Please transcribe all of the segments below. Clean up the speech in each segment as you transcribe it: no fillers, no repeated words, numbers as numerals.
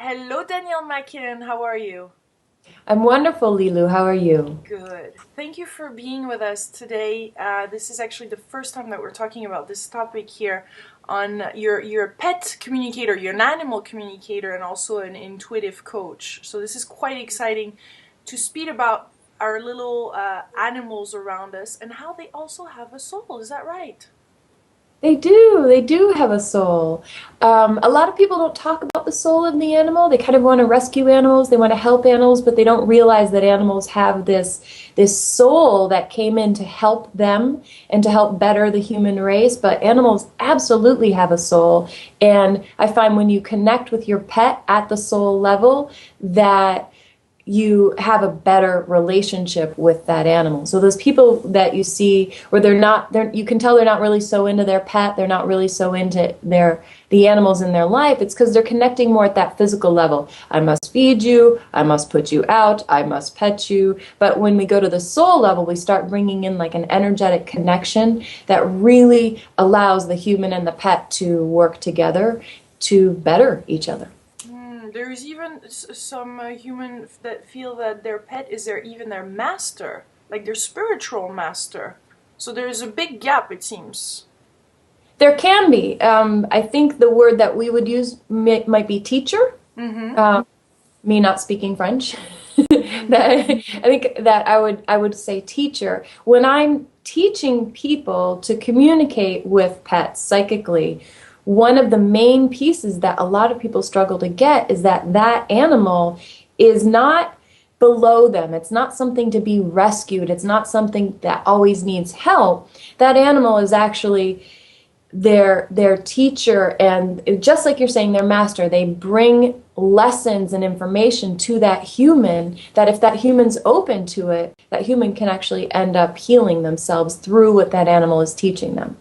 Hello, Danielle MacKinnon. How are you? I'm wonderful, Lilu. How are you? Good. Thank you for being with us today. This is actually the first time that we're talking about this topic here on your pet communicator, you're an animal communicator, and also an intuitive coach. So this is quite exciting to speak about our little animals around us and how they also have a soul. Is that right? They do. They do have a soul. A lot of people don't talk about the soul of the animal. They kind of want to rescue animals. They want to help animals, but they don't realize that animals have this soul that came in to help them and to help better the human race. But animals absolutely have a soul. And I find when you connect with your pet at the soul level, that you have a better relationship with that animal. So those people that you see where you can tell they're not really so into their pet, they're not really so into the animals in their life, it's because they're connecting more at that physical level. I must feed you, I must put you out, I must pet you. But when we go to the soul level, we start bringing in like an energetic connection that really allows the human and the pet to work together to better each other. There's even some human that feel that their pet is even their master, like their spiritual master. So there's a big gap, it seems. There can be. I think the word that we would use might be teacher. Mm-hmm. Me not speaking French. I think that I would say teacher. When I'm teaching people to communicate with pets psychically, one of the main pieces that a lot of people struggle to get is that that animal is not below them. It's not something to be rescued. It's not something that always needs help. That animal is actually their teacher, and just like you're saying, their master. They bring lessons and information to that human, that if that human's open to it, that human can actually end up healing themselves through what that animal is teaching them.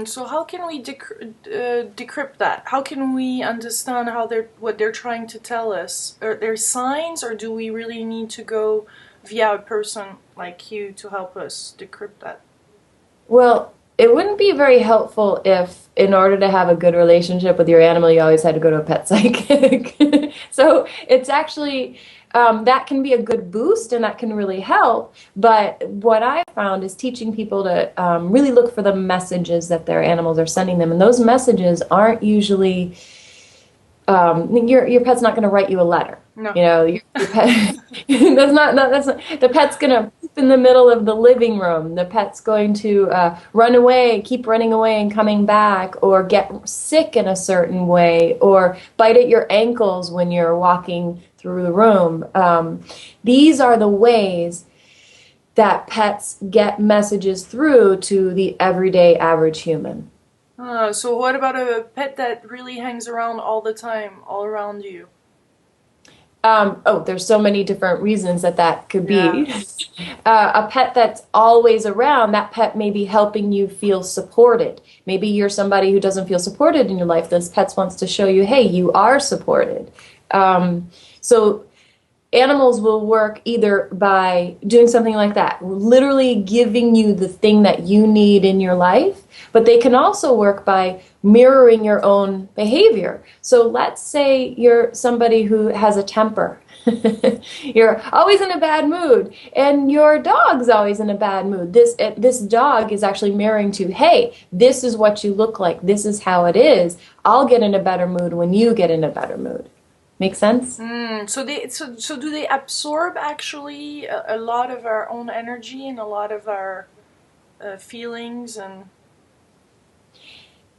So how can we decrypt that? How can we understand what they're trying to tell us? Are there signs, or do we really need to go via a person like you to help us decrypt that? Well, it wouldn't be very helpful if, in order to have a good relationship with your animal, you always had to go to a pet psychic. So it's actually, that can be a good boost and that can really help. But what I found is teaching people to really look for the messages that their animals are sending them. And those messages aren't usually, your pet's not going to write you a letter. No. Your pet, that's not, the pet's going to poop in the middle of the living room. The pet's going to run away, keep running away and coming back, or get sick in a certain way, or bite at your ankles when you're walking through the room. These are the ways that pets get messages through to the everyday average human. So what about a pet that really hangs around all the time, all around you? There's so many different reasons that could Yeah. be. A pet that's always around, that pet may be helping you feel supported. Maybe you're somebody who doesn't feel supported in your life. This pet wants to show you, hey, you are supported. So animals will work either by doing something like that, literally giving you the thing that you need in your life, but they can also work by mirroring your own behavior. So let's say you're somebody who has a temper. You're always in a bad mood, and your dog's always in a bad mood. This dog is actually mirroring to, hey, this is what you look like. This is how it is. I'll get in a better mood when you get in a better mood. Make sense? So do they absorb actually a lot of our own energy and a lot of our feelings and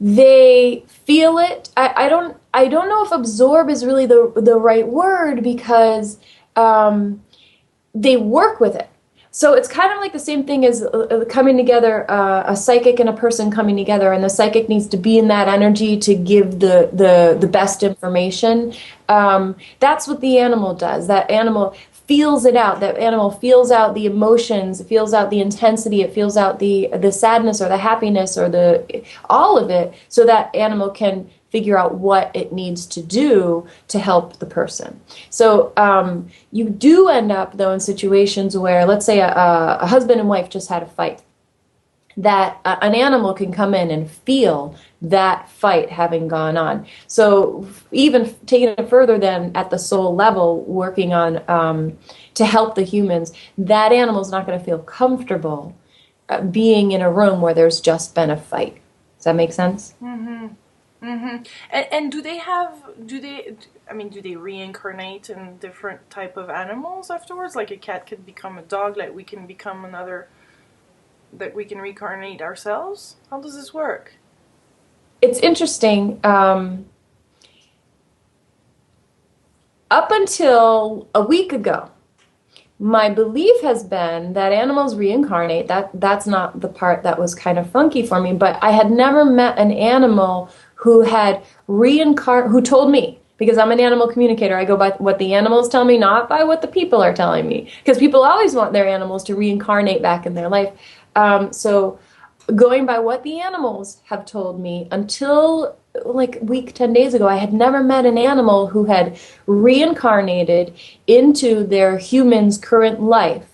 They feel it. I don't know if absorb is really the right word, because they work with it. So it's kind of like the same thing as coming together, a psychic and a person coming together, and the psychic needs to be in that energy to give the best information. That's what the animal does. That animal feels it out. That animal feels out the emotions, it feels out the intensity, it feels out the sadness or the happiness or the all of it, so that animal can figure out what it needs to do to help the person. So you do end up, though, in situations where, let's say, a husband and wife just had a fight, that an animal can come in and feel that fight having gone on. So even taking it further than at the soul level, working on to help the humans, that animal's not going to feel comfortable being in a room where there's just been a fight. Does that make sense? Mm-hmm. Mm-hmm. And do they reincarnate in different type of animals afterwards? Like a cat could become a dog, like we can become another, that we can reincarnate ourselves? How does this work? It's interesting. Up until a week ago, my belief has been that animals reincarnate. That's not the part that was kind of funky for me, but I had never met an animal who had who told me, because I'm an animal communicator, I go by what the animals tell me, not by what the people are telling me, because people always want their animals to reincarnate back in their life. So going by what the animals have told me, until like a week, 10 days ago, I had never met an animal who had reincarnated into their human's current life.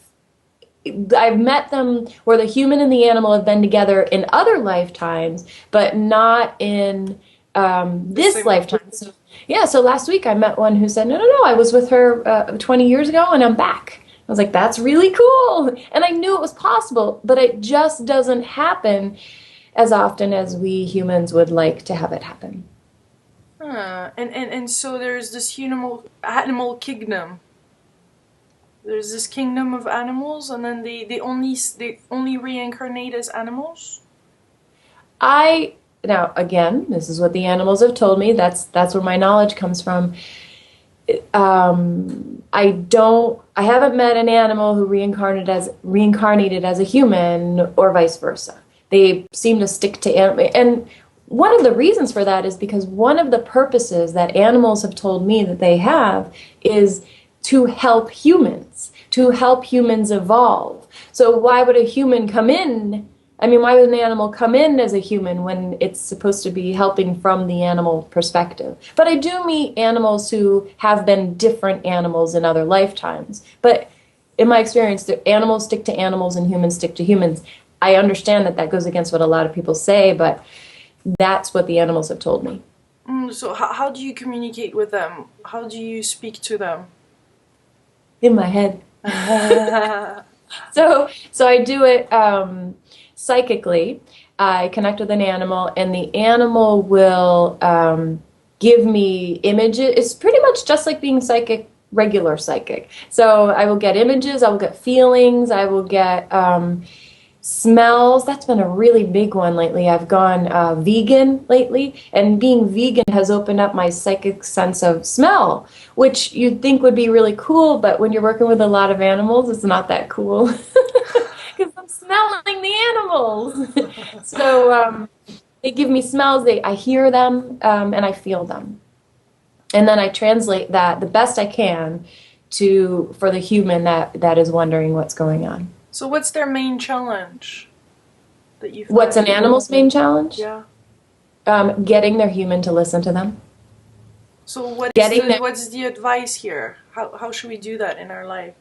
I've met them where the human and the animal have been together in other lifetimes, but not in this lifetime. So, yeah, so last week I met one who said, no, no, no, I was with her 20 years ago and I'm back. I was like, that's really cool. And I knew it was possible, but it just doesn't happen as often as we humans would like to have it happen. And so there's this animal kingdom. There's this kingdom of animals, and then they only reincarnate as animals. Now again, this is what the animals have told me. That's where my knowledge comes from. I haven't met an animal who reincarnated as a human or vice versa. They seem to stick to animal. And one of the reasons for that is because one of the purposes that animals have told me that they have is to help humans evolve. So why would a human come in? I mean, why would an animal come in as a human when it's supposed to be helping from the animal perspective? But I do meet animals who have been different animals in other lifetimes. But in my experience, the animals stick to animals and humans stick to humans. I understand that goes against what a lot of people say, but that's what the animals have told me. So how do you communicate with them? How do you speak to them? In my head. So I do it psychically. I connect with an animal, and the animal will give me images. It's pretty much just like being psychic, regular psychic. So I will get images, I will get feelings, I will get smells. That's been a really big one lately. I've gone vegan lately, and being vegan has opened up my psychic sense of smell, which you'd think would be really cool, but when you're working with a lot of animals, it's not that cool because I'm smelling the animals. So they give me smells, I hear them, and I feel them. And then I translate that the best I can for the human that is wondering what's going on. So what's their main challenge that you find? What's an animal's main challenge? Yeah. Getting their human to listen to them. So what's the advice here? How should we do that in our life?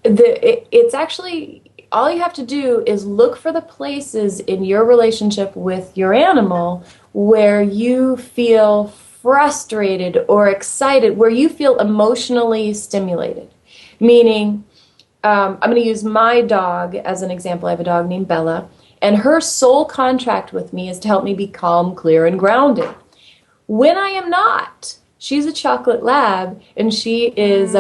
It's actually, all you have to do is look for the places in your relationship with your animal where you feel frustrated or excited, where you feel emotionally stimulated. Meaning, I'm going to use my dog as an example. I have a dog named Bella, and her sole contract with me is to help me be calm, clear, and grounded. When I am not, she's a chocolate lab, and she is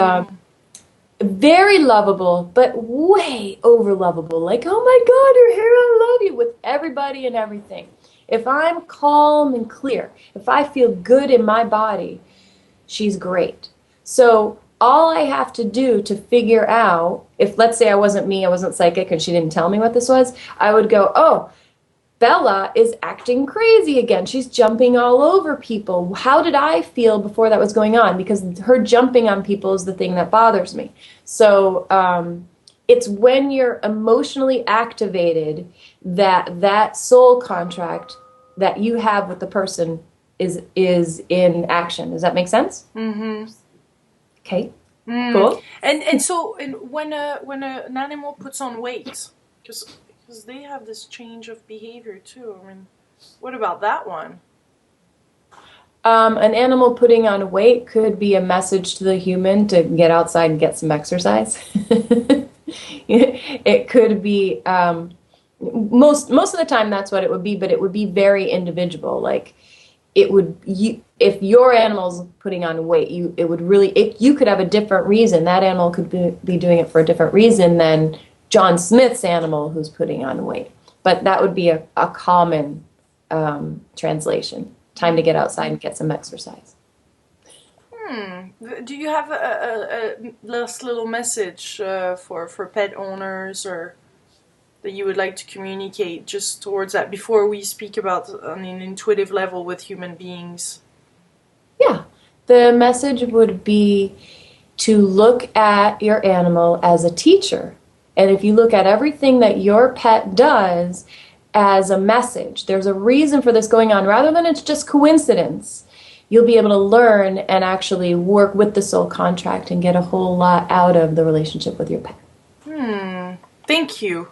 very lovable, but way over lovable. Like, oh my God, you're here, I love you, with everybody and everything. If I'm calm and clear, if I feel good in my body, she's great. So all I have to do to figure out, if let's say I wasn't psychic and she didn't tell me what this was, I would go, oh, Bella is acting crazy again. She's jumping all over people. How did I feel before that was going on? Because her jumping on people is the thing that bothers me. So it's when you're emotionally activated that soul contract that you have with the person is in action. Does that make sense? Mm-hmm. Okay, cool. And so when an animal puts on weight, because because they have this change of behavior too. I mean, what about that one? An animal putting on weight could be a message to the human to get outside and get some exercise. It could be most of the time that's what it would be, but it would be very individual. Like if your animal's putting on weight, you could have a different reason. That animal could be doing it for a different reason than John Smith's animal who's putting on weight. But that would be a common translation. Time to get outside and get some exercise. Do you have a last little message for pet owners, or that you would like to communicate just towards that before we speak about on an intuitive level with human beings? Yeah, the message would be to look at your animal as a teacher. And if you look at everything that your pet does as a message, there's a reason for this going on, rather than it's just coincidence, you'll be able to learn and actually work with the soul contract and get a whole lot out of the relationship with your pet. Thank you.